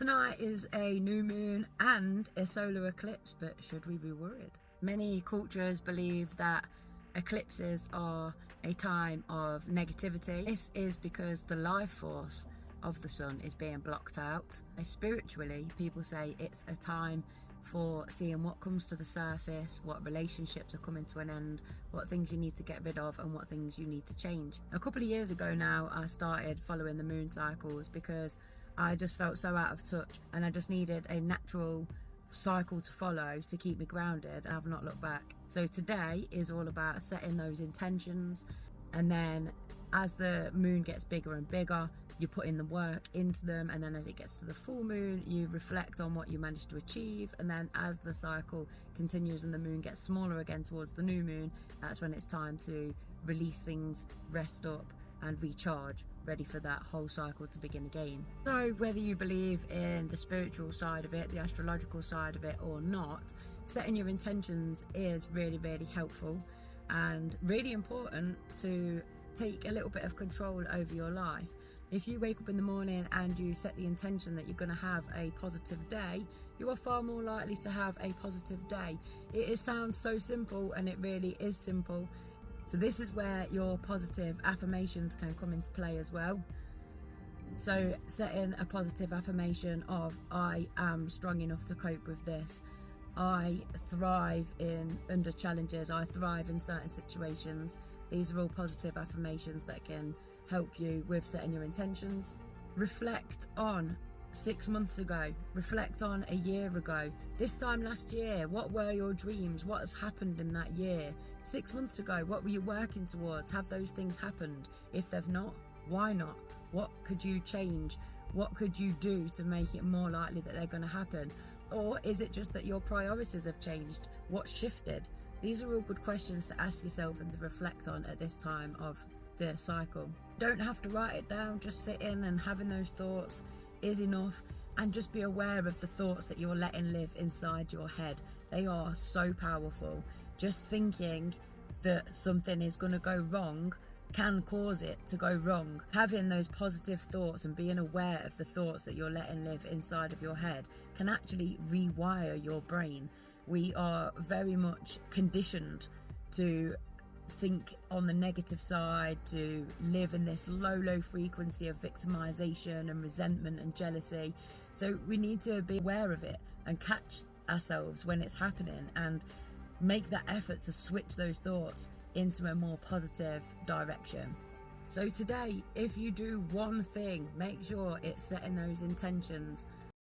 Tonight is a new moon and a solar eclipse, but should we be worried? Many cultures believe that eclipses are a time of negativity. This is because the life force of the sun is being blocked out. Spiritually, people say it's a time for seeing what comes to the surface, what relationships are coming to an end, what things you need to get rid of and what things you need to change. A couple of years ago now, I started following the moon cycles because I just felt so out of touch and I just needed a natural cycle to follow to keep me grounded. I've not looked back. So today is all about setting those intentions, and then as the moon gets bigger and bigger, you put in the work into them, and then as it gets to the full moon, you reflect on what you managed to achieve, and then as the cycle continues and the moon gets smaller again towards the new moon, that's when it's time to release things, rest up and recharge, ready for that whole cycle to begin again. So whether you believe in the spiritual side of it, the astrological side of it or not, setting your intentions is really, really helpful and really important to take a little bit of control over your life. If you wake up in the morning and you set the intention that you're going to have a positive day, you are far more likely to have a positive day. It sounds so simple, and it really is simple. So this is where your positive affirmations can come into play as well. So setting a positive affirmation of, I am strong enough to cope with this. I thrive under challenges. I thrive in certain situations. These are all positive affirmations that can help you with setting your intentions. Reflect on 6 months ago, reflect on a year ago, this time last year. What were your dreams? What has happened in that year? 6 months ago, what were you working towards? Have those things happened? If they've not, why not? What could you change? What could you do to make it more likely that they're going to happen? Or is it just that your priorities have changed? What shifted? These are all good questions to ask yourself and to reflect on at this time of the cycle. Don't have to write it down, just sitting and having those thoughts is enough, and just be aware of the thoughts that you're letting live inside your head. They are so powerful. Just thinking that something is going to go wrong can cause it to go wrong. Having those positive thoughts and being aware of the thoughts that you're letting live inside of your head can actually rewire your brain. We are very much conditioned to think on the negative side, to live in this low frequency of victimization and resentment and jealousy. So we need to be aware of it and catch ourselves when it's happening and make that effort to switch those thoughts into a more positive direction. So today, if you do one thing, make sure it's setting those intentions